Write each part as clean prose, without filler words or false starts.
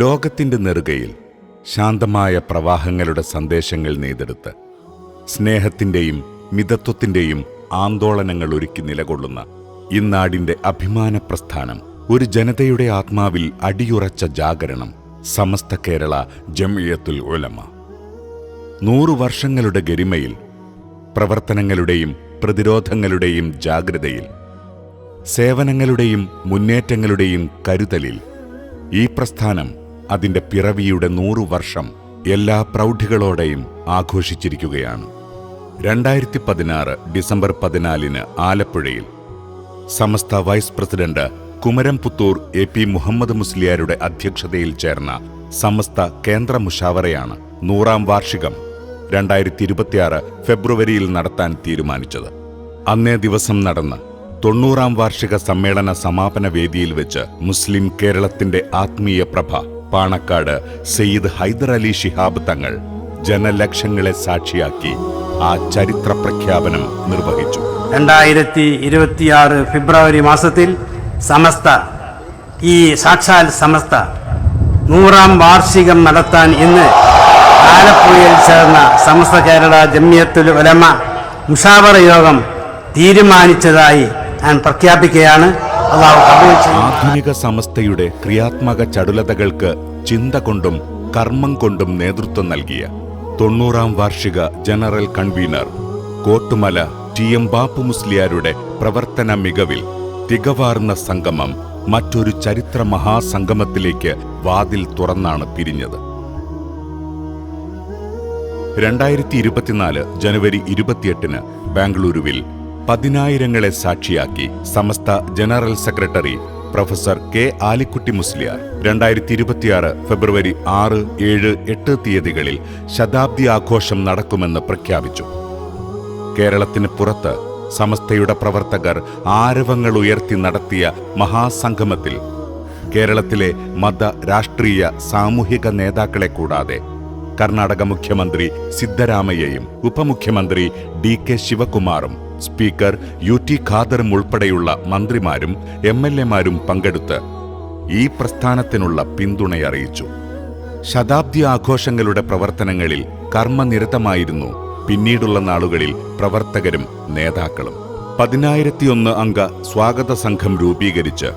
ലോകത്തിന്റെ നെറുകയിൽ ശാന്തമായ പ്രവാഹങ്ങളുടെ സന്ദേശങ്ങൾ നെയ്തെടുത്ത് സ്നേഹത്തിന്റെയും മിതത്വത്തിന്റെയും ആന്തോളനങ്ങൾ ഒരുക്കി നിലകൊള്ളുന്ന ഇന്നാടിന്റെ അഭിമാന പ്രസ്ഥാനം, ഒരു ജനതയുടെ ആത്മാവിൽ അടിയുറച്ച ജാഗരണം, സമസ്ത കേരള ജംഇയ്യത്തുൽ ഉലമ. 100 വർഷങ്ങളുടെ ഗരിമയിൽ, പ്രവർത്തനങ്ങളുടെയും പ്രതിരോധങ്ങളുടെയും ജാഗ്രതയിൽ, സേവനങ്ങളുടെയും മുന്നേറ്റങ്ങളുടെയും കരുതലിൽ ഈ പ്രസ്ഥാനം അതിന്റെ പിറവിയുടെ 100 വർഷം എല്ലാ പ്രൗഢികളോടെയും ആഘോഷിച്ചിരിക്കുകയാണ്. 2016 ഡിസംബർ 14 ആലപ്പുഴയിൽ Samastha vice president Kumaramputhur AP Muhammad മുസ്ലിയാരുടെ അധ്യക്ഷതയിൽ ചേർന്ന സമസ്ത കേന്ദ്ര മുഷാവറയാണ് 100ാം വാർഷികം 2026 ഫെബ്രുവരിയിൽ നടത്താൻ തീരുമാനിച്ചത്. അന്നേ ദിവസം നടന്ന 90ാം വാർഷിക സമ്മേളന സമാപന വേദിയിൽ വെച്ച് മുസ്ലിം കേരളത്തിന്റെ ആത്മീയ പ്രഭ പാണക്കാട് സയ്യിദ് ഹൈദർ അലി ശിഹാബ് തങ്ങൾ ജനലക്ഷങ്ങളെ സാക്ഷിയാക്കി ആ ചരിത്ര പ്രഖ്യാപനം നിർവഹിച്ചു. 2026 ഫെബ്രുവരി മാസത്തിൽ സമസ്ത, ഈ സാക്ഷാൽ സമസ്ത 100ാം വാർഷികം നടത്താൻ ഇന്ന് ആലപ്പുഴയിൽ ചേർന്ന സമസ്ത കേരള ജംഇയ്യത്തുൽ ഉലമ മുഷാവറ യോഗം തീരുമാനിച്ചതായി ഞാൻ പ്രഖ്യാപിക്കുകയാണ്. ആധുനിക സമസ്തയുടെ ക്രിയാത്മക ചടുലതകൾക്ക് ചിന്ത കൊണ്ടും കർമ്മം കൊണ്ടും നേതൃത്വം നൽകിയ 90ാം വാർഷിക general convener Kottumala TM Bappu മുസ്ലിയാരുടെ പ്രവർത്തന മികവിൽ തികവാർന്ന സംഗമം മറ്റൊരു ചരിത്ര മഹാസംഗമത്തിലേക്ക് വാതിൽ തുറന്നാണ് പിരിഞ്ഞത്. 2024 ജനുവരി 28 ബാംഗ്ലൂരുവിൽ 10,000ങ്ങളെ സാക്ഷിയാക്കി Samastha general secretary professor K. Alikutty Musliyar 2026 February 6, 7, 8 തീയതികളിൽ ശതാബ്ദി ആഘോഷം നടക്കുമെന്ന് പ്രഖ്യാപിച്ചു. കേരളത്തിന് പുറത്ത് സമസ്തയുടെ പ്രവർത്തകർ ആരവങ്ങൾ ഉയർത്തി നടത്തിയ മഹാസംഗമത്തിൽ കേരളത്തിലെ മത, രാഷ്ട്രീയ, സാമൂഹിക നേതാക്കളെ കൂടാതെ കർണാടക മുഖ്യമന്ത്രി സിദ്ധരാമയ്യയും ഉപമുഖ്യമന്ത്രി DK ശിവകുമാറും സ്പീക്കർ UT ഖാദറും ഉൾപ്പെടെയുള്ള മന്ത്രിമാരും MLA-മാരും പങ്കെടുത്ത് ഈ പ്രസ്ഥാനത്തിനുള്ള പിന്തുണയറിയിച്ചു. ശതാബ്ദി ആഘോഷങ്ങളുടെ പ്രവർത്തനങ്ങളിൽ കർമ്മനിരതമായിരുന്നു പിന്നീടുള്ള നാളുകളിൽ പ്രവർത്തകരും നേതാക്കളും. 10,001 അംഗ സ്വാഗത സംഘം രൂപീകരിച്ച്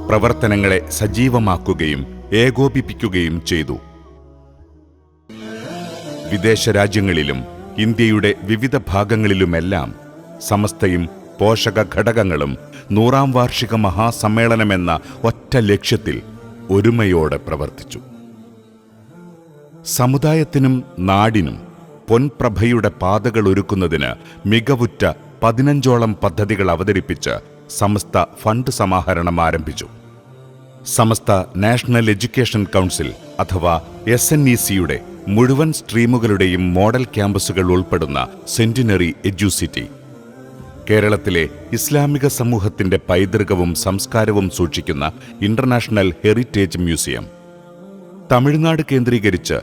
പ്രവർത്തനങ്ങളെ സജീവമാക്കുകയും ഏകോപിപ്പിക്കുകയും ചെയ്തു. വിദേശ രാജ്യങ്ങളിലും ഇന്ത്യയുടെ വിവിധ ഭാഗങ്ങളിലുമെല്ലാം സമസ്തയും പോഷക ഘടകങ്ങളും 100ാം വാർഷിക മഹാസമ്മേളനമെന്ന ഒറ്റ ലക്ഷ്യത്തിൽ ഒരുമയോടെ പ്രവർത്തിച്ചു. സമുദായത്തിനും നാടിനും പൊൻപ്രഭയുടെ പാതകൾ ഒരുക്കുന്നതിന് മികവുറ്റ 15ഓളം പദ്ധതികൾ അവതരിപ്പിച്ച് സമസ്ത ഫണ്ട് സമാഹരണം ആരംഭിച്ചു. സമസ്ത നാഷണൽ എഡ്യൂക്കേഷൻ കൗൺസിൽ അഥവാ SNEC-യുടെ മുഴുവൻ സ്ട്രീമുകളുടെയും മോഡൽ ക്യാമ്പസുകൾ ഉൾപ്പെടുന്ന സെന്റിനറി എഡ്യൂസിറ്റി, കേരളത്തിലെ ഇസ്ലാമിക സമൂഹത്തിന്റെ പൈതൃകവും സംസ്കാരവും സൂക്ഷിക്കുന്ന ഇന്റർനാഷണൽ ഹെറിറ്റേജ് മ്യൂസിയം, തമിഴ്നാട് കേന്ദ്രീകരിച്ച്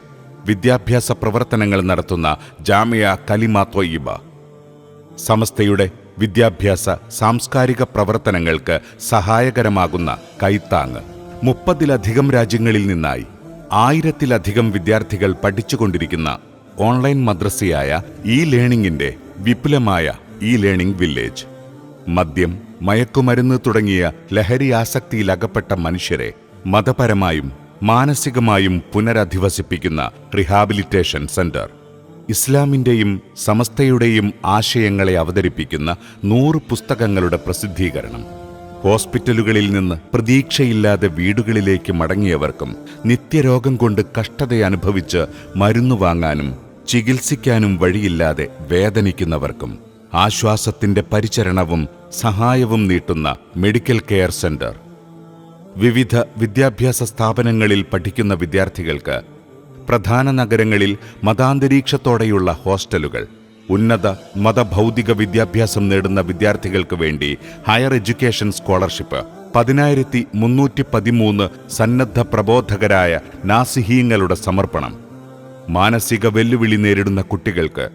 വിദ്യാഭ്യാസ പ്രവർത്തനങ്ങൾ നടത്തുന്ന ജാമിയ കലിമ ത്വയ്യിബ, സമസ്തയുടെ വിദ്യാഭ്യാസ സാംസ്കാരിക പ്രവർത്തനങ്ങൾക്ക് സഹായകരമാകുന്ന കൈത്താങ്, 30-ലധികം രാജ്യങ്ങളിൽ നിന്നായി 1000-ലധികം വിദ്യാർത്ഥികൾ പഠിച്ചുകൊണ്ടിരിക്കുന്ന ഓൺലൈൻ മദ്രസയായ ലേണിംഗിന്റെ വിപുലമായ ലേണിംഗ് വില്ലേജ്, മദ്യം, മയക്കുമരുന്ന് തുടങ്ങിയ ലഹരി ആസക്തിയിലകപ്പെട്ട മനുഷ്യരെ മതപരമായും മാനസികമായും പുനരധിവസിപ്പിക്കുന്ന റീഹാബിലിറ്റേഷൻ സെന്റർ, ഇസ്ലാമിന്റെയും സമസ്തയുടെയും ആശയങ്ങളെ അവതരിപ്പിക്കുന്ന 100 പുസ്തകങ്ങളുടെ പ്രസിദ്ധീകരണം, ഹോസ്പിറ്റലുകളിൽ നിന്ന് പ്രതീക്ഷയില്ലാതെ വീടുകളിലേക്ക് മടങ്ങിയവർക്കും നിത്യരോഗം കൊണ്ട് കഷ്ടതയനുഭവിച്ച് മരുന്നു വാങ്ങാനും ചികിത്സിക്കാനും വഴിയില്ലാതെ വേദനിക്കുന്നവർക്കും ആശ്വാസത്തിന്റെ പരിചരണവും സഹായവും നീട്ടുന്ന മെഡിക്കൽ കെയർ സെന്റർ, വിവിധ വിദ്യാഭ്യാസ സ്ഥാപനങ്ങളിൽ പഠിക്കുന്ന വിദ്യാർത്ഥികൾക്ക് പ്രധാന നഗരങ്ങളിൽ മതാന്തരീക്ഷത്തോടെയുള്ള ഹോസ്റ്റലുകൾ, ഉന്നത മതഭൗതിക വിദ്യാഭ്യാസം നേടുന്ന വിദ്യാർത്ഥികൾക്ക് വേണ്ടി ഹയർ എഡ്യൂക്കേഷൻ സ്കോളർഷിപ്പ്, 10,313 സന്നദ്ധ പ്രബോധകരായ നാസിഹീങ്ങളുടെ സമർപ്പണം, മാനസിക വെല്ലുവിളി നേരിടുന്ന കുട്ടികൾക്ക്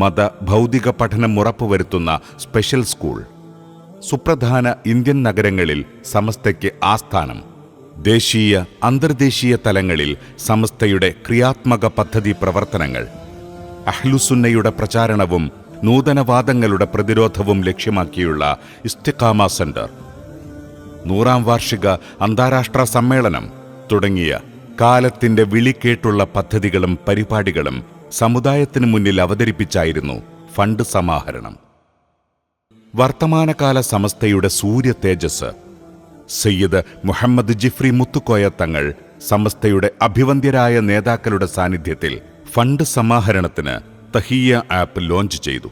മത ഭൗതിക പഠനം ഉറപ്പുവരുത്തുന്ന സ്പെഷ്യൽ സ്കൂൾ. സുപ്രധാന ഇന്ത്യൻ നഗരങ്ങളിൽ സമസ്തയ്ക്ക് ആസ്ഥാനം. ദേശീയ അന്തർദേശീയ തലങ്ങളിൽ സമസ്തയുടെ ക്രിയാത്മക പദ്ധതി പ്രവർത്തനങ്ങൾ. അഹ്ലുസുന്നയുടെ പ്രചാരണവും നൂതനവാദങ്ങളുടെ പ്രതിരോധവും ലക്ഷ്യമാക്കിയുള്ള ഇസ്തിഖാമ സെന്റർ. 100ാം വാർഷിക അന്താരാഷ്ട്ര സമ്മേളനം തുടങ്ങിയ കാലത്തിന്റെ വിളിക്കേട്ടുള്ള പദ്ധതികളും പരിപാടികളും സമുദായത്തിനു മുന്നിൽ അവതരിപ്പിച്ചായിരുന്നു ഫണ്ട് സമാഹരണം. വർത്തമാനകാല സമസ്തയുടെ സൂര്യ തേജസ് സയ്യിദ് മുഹമ്മദ് ജിഫ്രി മുത്തുക്കോയ തങ്ങൾ സമസ്തയുടെ അഭിവന്ദ്യരായ നേതാക്കളുടെ സാന്നിധ്യത്തിൽ ഫണ്ട് സമാഹരണത്തിന് തഹിയ്യ ആപ്പ് ലോഞ്ച് ചെയ്തു.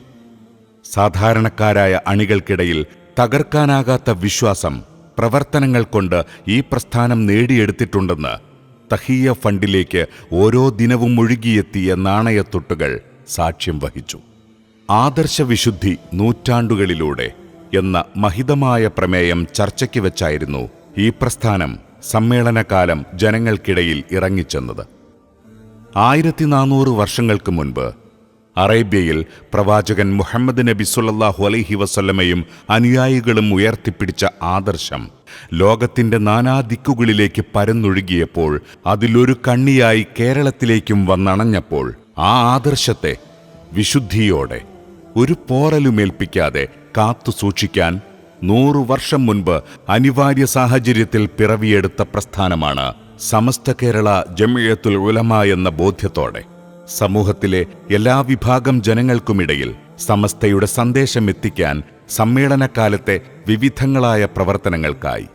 സാധാരണക്കാരായ അണികൾക്കിടയിൽ തകർക്കാനാകാത്ത വിശ്വാസം പ്രവർത്തനങ്ങൾ കൊണ്ട് ഈ പ്രസ്ഥാനം നേടിയെടുത്തിട്ടുണ്ടെന്ന് തഹിയ്യ ഫണ്ടിലേക്ക് ഓരോ ദിനവും ഒഴുകിയെത്തിയ നാണയത്തുട്ടുകൾ സാക്ഷ്യം വഹിച്ചു. ആദർശവിശുദ്ധി നൂറ്റാണ്ടുകളിലൂടെ എന്ന മഹിതമായ പ്രമേയം ചർച്ചയ്ക്ക് വെച്ചായിരുന്നു ഈ പ്രസ്ഥാനം സമ്മേളനകാലം ജനങ്ങൾക്കിടയിൽ ഇറങ്ങിച്ചെന്നത്. 1400 വർഷങ്ങൾക്ക് മുൻപ് അറേബ്യയിൽ പ്രവാചകൻ മുഹമ്മദ് നബി സല്ലല്ലാഹു അലൈഹി വസല്ലമയും അനുയായികളും ഉയർത്തിപ്പിടിച്ച ആദർശം ലോകത്തിന്റെ നാനാദിക്കുകളിലേക്ക് പരന്നൊഴുകിയപ്പോൾ അതിലൊരു കണ്ണിയായി കേരളത്തിലേക്കും വന്നണഞ്ഞപ്പോൾ ആ ആദർശത്തെ വിശുദ്ധിയോടെ ഒരു പോറലുമേൽപ്പിക്കാതെ കാത്തു സൂക്ഷിക്കാൻ 100 വർഷം മുൻപ് അനിവാര്യ സാഹചര്യത്തിൽ പിറവിയെടുത്ത പ്രസ്ഥാനമാണ് സമസ്ത കേരള ജമിയത്തുൽ ഉലമ എന്ന ബോധ്യത്തോടെ സമൂഹത്തിലെ എല്ലാ വിഭാഗം ജനങ്ങൾക്കുമിടയിൽ സമസ്തയുടെ സന്ദേശം എത്തിക്കാൻ സമ്മേളനകാലത്തെ വിവിധങ്ങളായ പ്രവർത്തനങ്ങൾക്കായി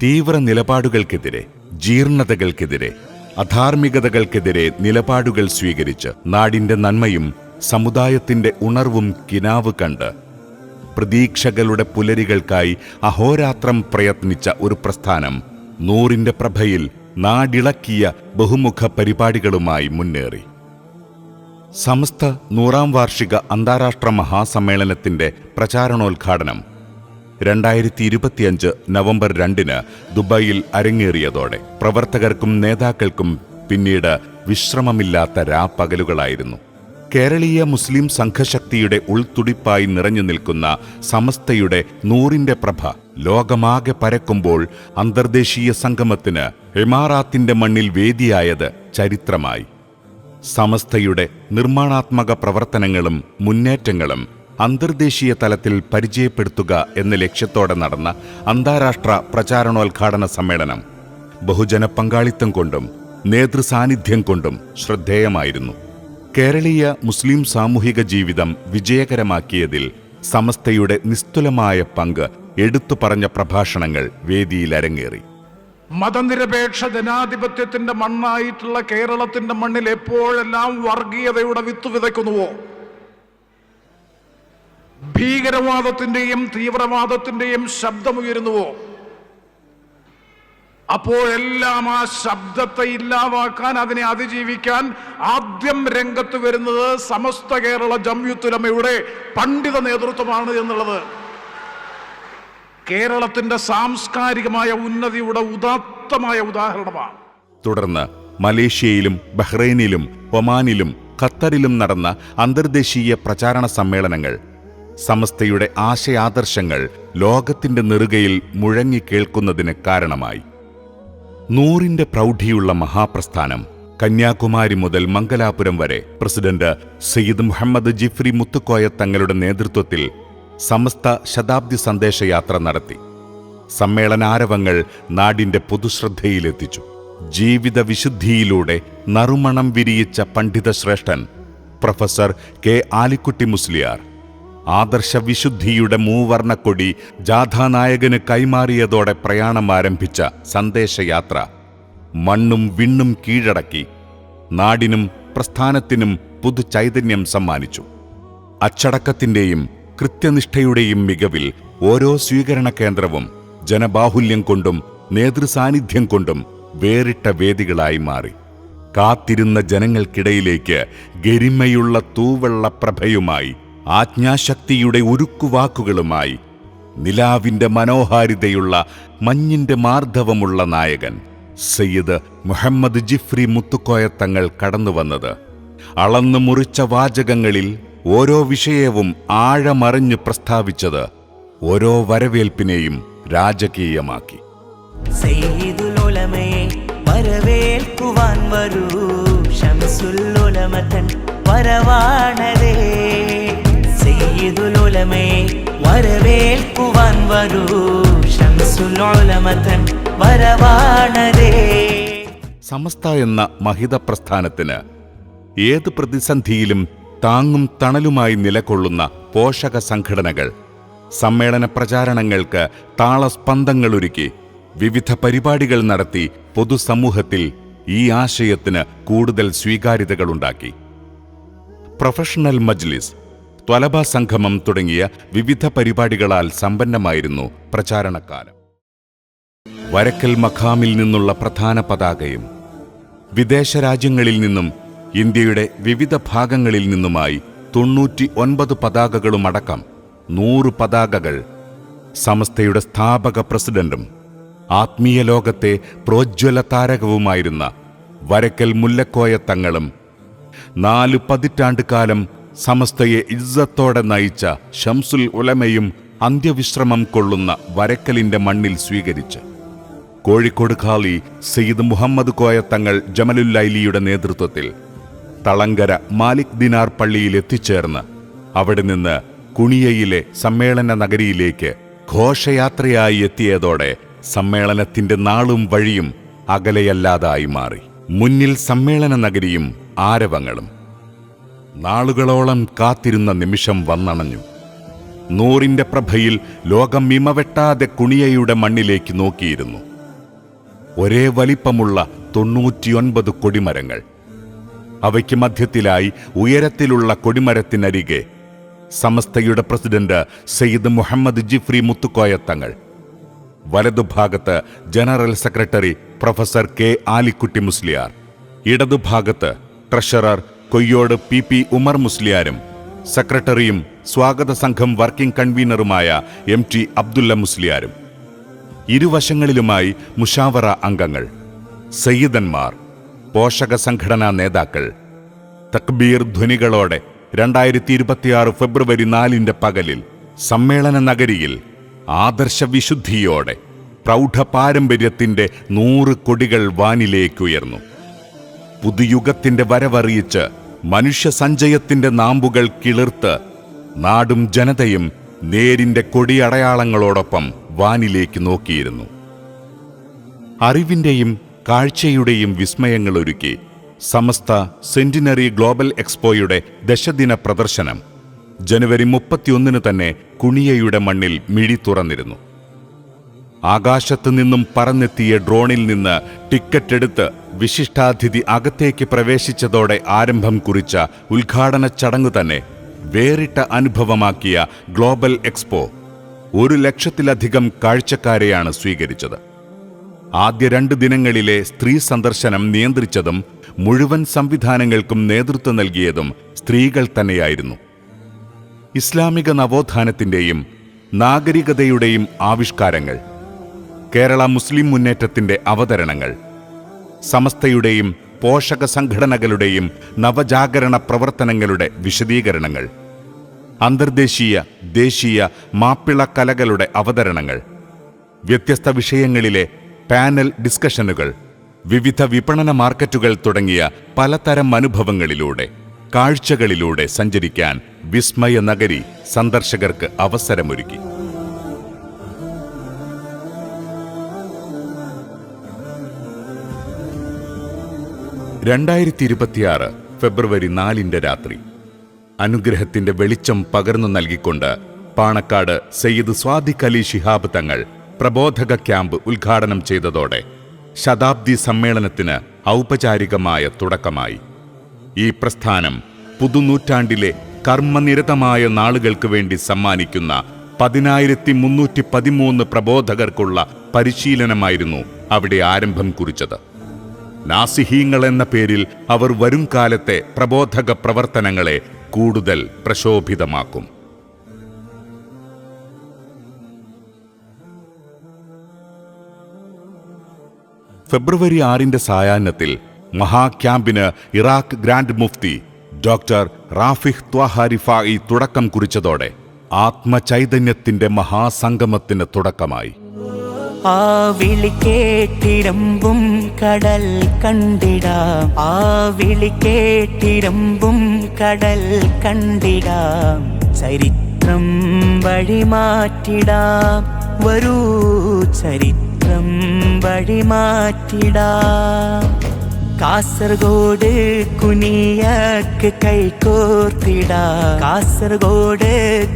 തീവ്ര നിലപാടുകൾക്കെതിരെ, ജീർണതകൾക്കെതിരെ, അധാർമികതകൾക്കെതിരെ നിലപാടുകൾ സ്വീകരിച്ച് നാടിന്റെ നന്മയും സമുദായത്തിന്റെ ഉണർവും കിനാവ് കണ്ട് പ്രതീക്ഷകളുടെ പുലരികൾക്കായി അഹോരാത്രം പ്രയത്നിച്ച ഒരു പ്രസ്ഥാനം 100ന്റെ പ്രഭയിൽ നാടിളക്കിയ ബഹുമുഖ പരിപാടികളുമായി മുന്നേറി. സമസ്ത 100ാം വാർഷിക അന്താരാഷ്ട്ര മഹാസമ്മേളനത്തിന്റെ പ്രചാരണോദ്ഘാടനം 2025 നവംബർ 2 ദുബായിൽ അരങ്ങേറിയതോടെ പ്രവർത്തകർക്കും നേതാക്കൾക്കും പിന്നീട് വിശ്രമമില്ലാത്ത രാപ്പകലുകളായിരുന്നു. കേരളീയ മുസ്ലിം സംഘശക്തിയുടെ ഉൾത്തുടിപ്പായി നിറഞ്ഞു നിൽക്കുന്ന സമസ്തയുടെ 100ന്റെ പ്രഭ ലോകമാകെ പരക്കുമ്പോൾ അന്തർദേശീയ സംഗമത്തിന് ഇമാറാത്തിന്റെ മണ്ണിൽ വേദിയായത് ചരിത്രമായി. സമസ്തയുടെ നിർമ്മാണാത്മക പ്രവർത്തനങ്ങളും മുന്നേറ്റങ്ങളും അന്തർദേശീയ തലത്തിൽ പരിചയപ്പെടുത്തുക എന്ന ലക്ഷ്യത്തോടെ നടന്ന അന്താരാഷ്ട്ര പ്രചാരണോദ്ഘാടന സമ്മേളനം ബഹുജന പങ്കാളിത്തം കൊണ്ടും നേതൃസാന്നിധ്യം കൊണ്ടും ശ്രദ്ധേയമായിരുന്നു. കേരളീയ മുസ്ലിം സാമൂഹിക ജീവിതം വിജയകരമാക്കിയതിൽ സമസ്തയുടെ നിസ്തുലമായ പങ്ക് എടുത്തു പറഞ്ഞ പ്രഭാഷണങ്ങൾ വേദിയിൽ അരങ്ങേറി. മതനിരപേക്ഷ ജനാധിപത്യത്തിന്റെ മണ്ണായിട്ടുള്ള കേരളത്തിന്റെ മണ്ണിൽ എപ്പോഴെല്ലാം വർഗീയതയുടെ വിത്ത് വിതയ്ക്കുന്നുവോ, ഭീകരവാദത്തിന്റെയും തീവ്രവാദത്തിന്റെയും ശബ്ദമുയരുന്നുവോ, അപ്പോഴെല്ലാം ആ ശബ്ദത്തെ ഇല്ലാതാക്കാൻ, അതിനെ അതിജീവിക്കാൻ ആദ്യം രംഗത്ത് വരുന്നത് സമസ്ത കേരള ജംഇയ്യത്തുൽ ഉലമയുടെ പണ്ഡിത നേതൃത്വമാണ് എന്നുള്ളത് കേരളത്തിന്റെ സാംസ്കാരികമായ ഉന്നതിയുടെ ഉദാത്തമായ ഉദാഹരണമാണ്. തുടർന്ന് മലേഷ്യയിലും ബഹ്റൈനിലും ഒമാനിലും ഖത്തറിലും നടന്ന അന്തർദേശീയ പ്രചാരണ സമ്മേളനങ്ങൾ സമസ്തയുടെ ആശയാദർശങ്ങൾ ലോകത്തിന്റെ നെറുകയിൽ മുഴങ്ങിക്കേൾക്കുന്നതിന് കാരണമായി. 100ന്റെ പ്രൗഢിയുള്ള മഹാപ്രസ്ഥാനം കന്യാകുമാരി മുതൽ മംഗലാപുരം വരെ പ്രസിഡന്റ് സയ്യിദ് മുഹമ്മദ് ജിഫ്രി മുത്തുക്കോയ തങ്ങളുടെ നേതൃത്വത്തിൽ സമസ്ത ശതാബ്ദി സന്ദേശയാത്ര നടത്തി. സമ്മേളനാരവങ്ങൾ നാടിന്റെ പൊതുശ്രദ്ധയിലെത്തിച്ചു. ജീവിത വിശുദ്ധിയിലൂടെ നറുമണം വിരിയിച്ച പണ്ഡിതശ്രേഷ്ഠൻ പ്രൊഫസർ കെ ആലിക്കുട്ടി മുസ്ലിയാർ ആദർശവിശുദ്ധിയുടെ മൂവർണ്ണക്കൊടി ജാഥാനായകന് കൈമാറിയതോടെ പ്രയാണം ആരംഭിച്ച സന്ദേശയാത്ര മണ്ണും വിണ്ണും കീഴടക്കി നാടിനും പ്രസ്ഥാനത്തിനും പുതുചൈതന്യം സമ്മാനിച്ചു. അച്ചടക്കത്തിന്റെയും കൃത്യനിഷ്ഠയുടെയും മികവിൽ ഓരോ സ്വീകരണ കേന്ദ്രവും ജനബാഹുല്യം കൊണ്ടും നേതൃസാന്നിധ്യം കൊണ്ടും വേറിട്ട വേദികളായി മാറി. കാത്തിരുന്ന ജനങ്ങൾക്കിടയിലേക്ക് ഗരിമയുള്ള തൂവെള്ളപ്രഭയുമായി, ആജ്ഞാശക്തിയുടെ ഉരുക്കുവാക്കുകളുമായി, നിലാവിന്റെ മനോഹാരിതയുള്ള മഞ്ഞിന്റെ മാർദ്ദവമുള്ള നായകൻ സയ്യിദ് മുഹമ്മദ് ജിഫ്രി മുത്തുക്കോയ തങ്ങൾ കടന്നുവന്നത് അളന്നു മുറിച്ച വാചകങ്ങളിൽ ഓരോ വിഷയവും ആഴമറിഞ്ഞ് പ്രസ്താവിച്ചത് ഓരോ വരവേൽപ്പിനെയും രാജകീയമാക്കി. സയ്യിദുൽ ഉലമയെ വരവേൽക്കുവാൻ വരൂ, ശംസുൽ ഉലമതൻ വരവാണതേ. സയ്യിദുൽ ഉലമയെ വരവേൽക്കുവാൻ വരൂ, ശംസുൽ ഉലമതൻ വരവാണതേ. സമസ്ത എന്ന മഹിത പ്രസ്ഥാനത്തിന് ഏത് പ്രതിസന്ധിയിലും താങ്ങും തണലുമായി നിലകൊള്ളുന്ന പോഷക സംഘടനകൾ സമ്മേളന പ്രചാരണങ്ങൾക്ക് താളസ്പന്ദങ്ങളൊരുക്കി വിവിധ പരിപാടികൾ നടത്തി പൊതുസമൂഹത്തിൽ ഈ ആശയത്തിന് കൂടുതൽ സ്വീകാര്യതകളുണ്ടാക്കി. പ്രൊഫഷണൽ മജ്ലിസ്, ത്വലബ സംഗമം തുടങ്ങിയ വിവിധ പരിപാടികളാൽ സമ്പന്നമായിരുന്നു പ്രചാരണക്കാലം. വരക്കൽ മഖാമിൽ നിന്നുള്ള പ്രധാന പതാകയും വിദേശ രാജ്യങ്ങളിൽ നിന്നും ഇന്ത്യയുടെ വിവിധ ഭാഗങ്ങളിൽ നിന്നുമായി 99 പതാകകളുമടക്കം 100 പതാകകൾ സമസ്തയുടെ സ്ഥാപക പ്രസിഡന്റും ആത്മീയ ലോകത്തെ പ്രോജ്വല താരകവുമായിരുന്ന വരക്കൽ മുല്ലക്കോയ തങ്ങളും 4 പതിറ്റാണ്ട് കാലം സമസ്തയെ ഇസ്സത്തോടെ നയിച്ച ശംസുൽ ഉലമയും അന്ത്യവിശ്രമം കൊള്ളുന്ന വരക്കലിന്റെ മണ്ണിൽ സ്വീകരിച്ച് കോഴിക്കോട് ഖാലി സയ്യിദ് മുഹമ്മദ് കോയ തങ്ങൾ ജമലുല്ലൈലിയുടെ നേതൃത്വത്തിൽ തളങ്കര മാലിക് ദിനാർ പള്ളിയിൽ എത്തിച്ചേർന്ന് അവിടെ നിന്ന് കുണിയയിലെ സമ്മേളന നഗരിയിലേക്ക് ഘോഷയാത്രയായി എത്തിയതോടെ സമ്മേളനത്തിന്റെ നാളും വഴിയും അകലെയല്ലാതായി മാറി. മുന്നിൽ സമ്മേളന നഗരിയും ആരവങ്ങളും. നാളുകളോളം കാത്തിരുന്ന നിമിഷം വന്നണഞ്ഞു. 100ന്റെ പ്രഭയിൽ ലോകം മിമവെട്ടാതെ കുണിയയുടെ മണ്ണിലേക്ക് നോക്കിയിരുന്നു. ഒരേ വലിപ്പമുള്ള 99 കൊടിമരങ്ങൾ. അവയ്ക്ക് മധ്യത്തിലായി ഉയരത്തിലുള്ള കൊടിമരത്തിനരികെ സമസ്തയുടെ പ്രസിഡന്റ് സയ്യിദ് മുഹമ്മദ് ജിഫ്രി മുത്തുക്കോയ തങ്ങൾ, വലതുഭാഗത്ത് general secretary professor K Alikutty Musliyar, ഇടതുഭാഗത്ത് ട്രഷറർ കൊയ്യോട് PP ഉമർ മുസ്ലിയാരും സെക്രട്ടറിയും സ്വാഗത സംഘം വർക്കിംഗ് കൺവീനറുമായ MT അബ്ദുല്ല മുസ്ലിയാരും, ഇരുവശങ്ങളിലുമായി മുഷാവറ അംഗങ്ങൾ, സയ്യിദന്മാർ, പോഷക സംഘടനാ നേതാക്കൾ. തക്ബീർ ധ്വനികളോടെ 2026 ഫെബ്രുവരി 4 പകലിൽ സമ്മേളന നഗരിയിൽ ആദർശവിശുദ്ധിയോടെ പ്രൗഢ പാരമ്പര്യത്തിന്റെ 100 കൊടികൾ വാനിലേക്കുയർന്നു. പുതുയുഗത്തിന്റെ വരവറിയിച്ച് മനുഷ്യസഞ്ചയത്തിന്റെ നാമ്പുകൾ കിളിർത്ത് നാടും ജനതയും നേരിന്റെ കൊടിയടയാളങ്ങളോടൊപ്പം വാനിലേക്ക് നോക്കിയിരുന്നു. അറിവിന്റെയും കാഴ്ചയുടെയും വിസ്മയങ്ങളൊരുക്കി സമസ്ത സെന്റിനറി ഗ്ലോബൽ എക്സ്പോയുടെ ദശദിന പ്രദർശനം ജനുവരി 31 തന്നെ കുണിയയുടെ മണ്ണിൽ മിഴി തുറന്നിരുന്നു. ആകാശത്തു നിന്നും പറന്നെത്തിയ ഡ്രോണിൽ നിന്ന് ടിക്കറ്റ് എടുത്ത് വിശിഷ്ടാതിഥി അകത്തേക്ക് പ്രവേശിച്ചതോടെ ആരംഭം കുറിച്ച ഉദ്ഘാടന ചടങ്ങ് തന്നെ വേറിട്ട അനുഭവമാക്കിയ ഗ്ലോബൽ എക്സ്പോ 100,000-ലധികം കാഴ്ചക്കാരെയാണ് സ്വീകരിച്ചത്. ആദ്യ 2 ദിനങ്ങളിലെ സ്ത്രീ സന്ദർശനം നിയന്ത്രിച്ചതും മുഴുവൻ സംവിധാനങ്ങൾക്കും നേതൃത്വം നൽകിയതും സ്ത്രീകൾ തന്നെയായിരുന്നു. ഇസ്ലാമിക നവോത്ഥാനത്തിന്റെയും നാഗരികതയുടെയും ആവിഷ്കാരങ്ങൾ, കേരള മുസ്ലിം മുന്നേറ്റത്തിന്റെ അവതരണങ്ങൾ, സമസ്തയുടെയും പോഷക സംഘടനകളുടെയും നവജാഗരണ പ്രവർത്തനങ്ങളുടെ വിശദീകരണങ്ങൾ, അന്തർദേശീയ ദേശീയ മാപ്പിള കലകളുടെ അവതരണങ്ങൾ, വ്യത്യസ്ത വിഷയങ്ങളിലെ പാനൽ ഡിസ്കഷനുകൾ, വിവിധ വിപണന മാർക്കറ്റുകൾ തുടങ്ങിയ പലതരം അനുഭവങ്ങളിലൂടെ കാഴ്ചകളിലൂടെ സഞ്ചരിക്കാൻ വിസ്മയ നഗരി സന്ദർശകർക്ക് അവസരമൊരുക്കി. ഫെബ്രുവരി 4 രാത്രി അനുഗ്രഹത്തിന്റെ വെളിച്ചം പകർന്നു നൽകിക്കൊണ്ട് പാണക്കാട് സയ്യിദ് സ്വാദിഖ് അലി ശിഹാബ് തങ്ങൾ പ്രബോധക ക്യാമ്പ് ഉദ്ഘാടനം ചെയ്തതോടെ ശതാബ്ദി സമ്മേളനത്തിന് ഔപചാരികമായ തുടക്കമായി. ഈ പ്രസ്ഥാനം പുതുനൂറ്റാണ്ടിലെ കർമ്മനിരതമായ നാളുകൾക്ക് വേണ്ടി സമ്മാനിക്കുന്ന 10,313 പ്രബോധകർക്കുള്ള പരിശീലനമായിരുന്നു അവിടെ ആരംഭം കുറിച്ചത്. നാസിഹീങ്ങൾ എന്ന പേരിൽ അവർ വരും കാലത്തെ പ്രബോധക പ്രവർത്തനങ്ങളെ കൂടുതൽ പ്രശോഭിതമാക്കും. ഫെബ്രുവരി 6 സായാഹ്നത്തിൽ മഹാക്യാമ്പിന് ഇറാഖ് ഗ്രാൻഡ് മുഫ്തി ഡോക്ടർ റാഫിഹ് ത്വാഹാരിഫായി തുടക്കം കുറിച്ചതോടെ ആത്മചൈതന്യത്തിന്റെ മഹാസംഗമത്തിന് തുടക്കമായി. ആ വിളി കേട്ടിരമ്പും കടൽ കണ്ടിടാം, ആ വിളി കേട്ടിരമ്പും കടൽ കണ്ടിടാം, ചരിത്രം വഴിമാറ്റിടാം, വരൂ ചരിത്രം വഴിമാറ്റിടാം. കാസർഗോഡ് കുനിയക്ക് കൈകോർത്തിടാം, കാസർഗോഡ്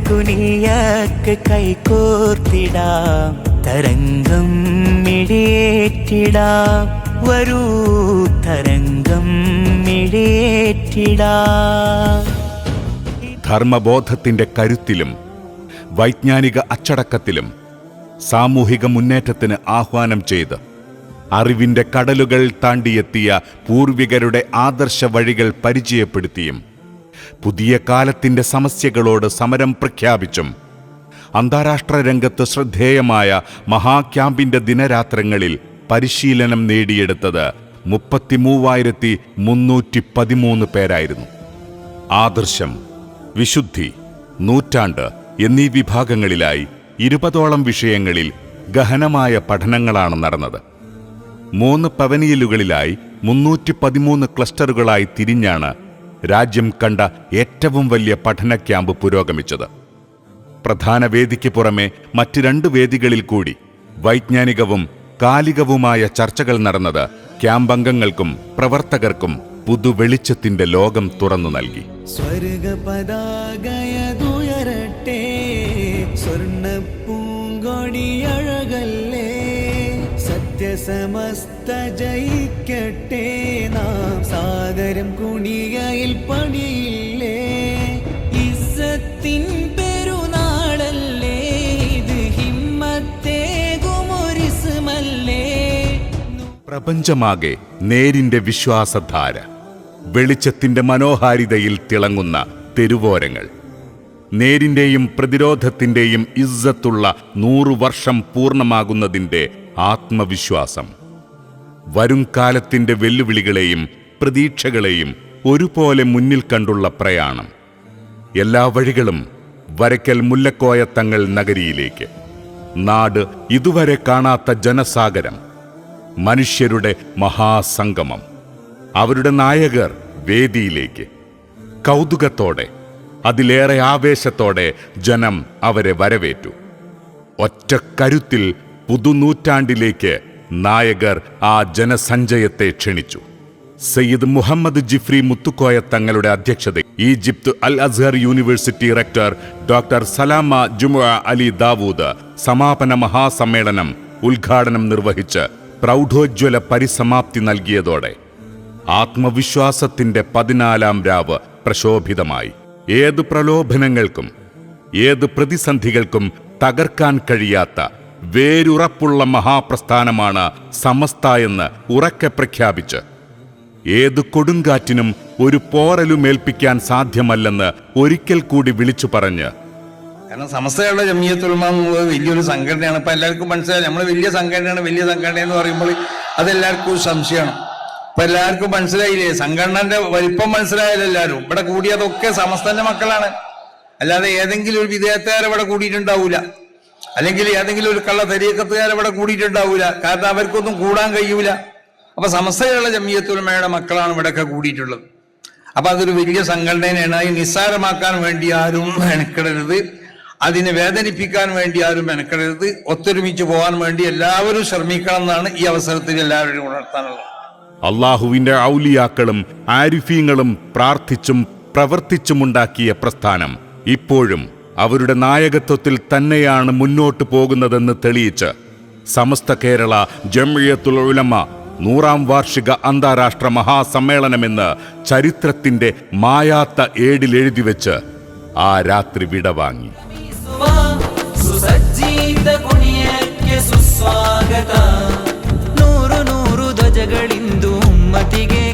കുനിയക്ക് കൈകോർത്തിടാം, തരംഗം മിഴിയേറ്റിടാം, വരൂ തരംഗം മിഴിയേറ്റിടാം. ധർമ്മബോധത്തിന്റെ കരുത്തിലും വൈജ്ഞാനിക അച്ചടക്കത്തിലും സാമൂഹിക മുന്നേറ്റത്തിന് ആഹ്വാനം ചെയ്ത് അറിവിന്റെ കടലുകൾ താണ്ടിയെത്തിയ പൂർവികരുടെ ആദർശ വഴികൾ പരിചയപ്പെടുത്തിയും പുതിയ കാലത്തിന്റെ സമസ്യകളോട് സമരം പ്രഖ്യാപിച്ചും അന്താരാഷ്ട്ര രംഗത്ത് ശ്രദ്ധേയമായ മഹാക്യാമ്പിന്റെ ദിനരാത്രങ്ങളിൽ പരിശീലനം നേടിയെടുത്തത് 33,313 പേരായിരുന്നു. ആദർശം, വിശുദ്ധി, നൂറ്റാണ്ട് എന്നീ വിഭാഗങ്ങളിലായി 20ഓളം വിഷയങ്ങളിൽ ഗഹനമായ പഠനങ്ങളാണ് നടന്നത്. 3 പവനിയലുകളിലായി 313 ക്ലസ്റ്ററുകളായി തിരിഞ്ഞാണ് രാജ്യം കണ്ട ഏറ്റവും വലിയ പഠന ക്യാമ്പ് പുരോഗമിച്ചത്. പ്രധാന വേദിക്ക് പുറമെ മറ്റ് 2 വേദികളിൽ കൂടി വൈജ്ഞാനികവും കാലികവുമായ ചർച്ചകൾ നടന്നത് ക്യാമ്പംഗങ്ങൾക്കും പ്രവർത്തകർക്കും പുതുവെളിച്ചത്തിന്റെ ലോകം തുറന്നു നൽകി. സ്വർഗപതാകയതുയരട്ടെ, സ്വർണ്ണപ്പൂങ്കൊടിയഴകല്ലേ, സത്യസമസ്ത ജയിക്കട്ടെ, നാം സാഗരം കുണികയിൽ പണിയില്ലേ, ഇസ്സത്തിൻ പെരുനാളല്ലേ, ഇത് ഹിമ്മത്തേകുമൊരിസ്മല്ലേ. പ്രപഞ്ചമാകെ നേരിന്റെ വിശ്വാസധാര, വെളിച്ചത്തിന്റെ മനോഹാരിതയിൽ തിളങ്ങുന്ന തെരുവോരങ്ങൾ, നേരിന്റെയും പ്രതിരോധത്തിന്റെയും ഇസ്സത്തുള്ള 100 വർഷം പൂർണ്ണമാകുന്നതിന്റെ ആത്മവിശ്വാസം, വരുംകാലത്തിന്റെ വെല്ലുവിളികളെയും പ്രതീക്ഷകളെയും ഒരുപോലെ മുന്നിൽ കണ്ടുള്ള പ്രയാണം. എല്ലാ വഴികളും വരയ്ക്കൽ മുല്ലക്കോയ തങ്ങൾ നഗരിയിലേക്ക്. നാട് ഇതുവരെ കാണാത്ത ജനസാഗരം, മനുഷ്യരുടെ മഹാസംഗമം. അവരുടെ നായകർ വേദിയിലേക്ക്. കൗതുകത്തോടെ, അതിലേറെ ആവേശത്തോടെ ജനം അവരെ വരവേറ്റു. ഒറ്റ കരുത്തിൽ പുതുനൂറ്റാണ്ടിലേക്ക് നായകർ ആ ജനസഞ്ചയത്തെ ക്ഷണിച്ചു. സയ്യിദ് മുഹമ്മദ് ജിഫ്രി മുത്തുക്കോയ തങ്ങളുടെ അധ്യക്ഷതയിൽ Egypt Al Azhar university rector doctor Salama Jumaa Ali Dawood സമാപന മഹാസമ്മേളനം ഉദ്ഘാടനം നിർവഹിച്ച് പ്രൗഢോജ്വല പരിസമാപ്തി നൽകിയതോടെ ആത്മവിശ്വാസത്തിന്റെ 14ാം രാവ് പ്രശോഭിതമായി. ഏത് പ്രലോഭനങ്ങൾക്കും ഏത് പ്രതിസന്ധികൾക്കും തകർക്കാൻ കഴിയാത്ത വേരുറപ്പുള്ള മഹാപ്രസ്ഥാനമാണ് സമസ്ത എന്ന് ഉറക്കെ പ്രഖ്യാപിച്ച് ഏത് കൊടുങ്കാറ്റിനും ഒരു പോറലുമേൽപ്പിക്കാൻ സാധ്യമല്ലെന്ന് ഒരിക്കൽ കൂടി വിളിച്ചു പറഞ്ഞ്, കാരണം സമസ്തയുള്ള ജമിയത്തുൽ ഉലമ എന്നുള്ളത് വലിയൊരു സംഘടനയാണ്. ഇപ്പൊ എല്ലാവർക്കും മനസ്സിലായി, നമ്മൾ വലിയ സംഘടന എന്ന് പറയുമ്പോൾ അതെല്ലാവർക്കും സംശയമാണ്. ഇപ്പൊ എല്ലാവർക്കും മനസ്സിലായില്ലേ, സംഘടനന്റെ വലിപ്പം മനസ്സിലായാലും എല്ലാവരും ഇവിടെ കൂടിയതൊക്കെ സമസ്തന്റെ മക്കളാണ്. അല്ലാതെ ഏതെങ്കിലും ഒരു വിദേഹത്തുകാർ ഇവിടെ കൂടിയിട്ടുണ്ടാവൂല, അല്ലെങ്കിൽ ഏതെങ്കിലും ഒരു കള്ള തരീക്കത്തുകാർ ഇവിടെ കൂടിയിട്ടുണ്ടാവൂല. കാരണം അവർക്കൊന്നും കൂടാൻ കഴിയൂല. അപ്പൊ സമസ്തയുള്ള ജമിയത്തുൽ ഉലമയുടെ മക്കളാണ് ഇവിടെയൊക്കെ കൂടിയിട്ടുള്ളത്. അപ്പൊ അതൊരു വലിയ സംഘടനയാണ്. അത് നിസ്സാരമാക്കാൻ വേണ്ടി ആരും മെനക്കെടരുത്, അതിനെ വേദനിപ്പിക്കാൻ വേണ്ടി ആരും മെനക്കെടരുത്. ഒത്തൊരുമിച്ച് പോകാൻ വേണ്ടി എല്ലാവരും ശ്രമിക്കണം എന്നാണ് ഈ അവസരത്തിൽ എല്ലാവരും ഉണർത്താനുള്ളത്. അള്ളാഹുവിന്റെ ഔലിയാക്കളും ആരിഫീങ്ങളും പ്രാർത്ഥിച്ചും പ്രവർത്തിച്ചുമുണ്ടാക്കിയ പ്രസ്ഥാനം ഇപ്പോഴും അവരുടെ നായകത്വത്തിൽ തന്നെയാണ് മുന്നോട്ടു പോകുന്നതെന്ന് തെളിയിച്ച് സമസ്ത കേരള ജംഇയ്യത്തുൽ ഉലമ 100ാം വാർഷിക അന്താരാഷ്ട്ര മഹാസമ്മേളനമെന്ന് ചരിത്രത്തിന്റെ മായാത്ത ഏടിലെഴുതിവെച്ച് ആ രാത്രി വിടവാങ്ങി. ಸುಸಜ್ಜಿತ ಕುಣಿಯಕ್ಕೆ ಸುಸ್ವಾಗತ, ನೂರು ನೂರು ಧ್ವಜಗಳಿಂದು ಉಮ್ಮತಿಗೆ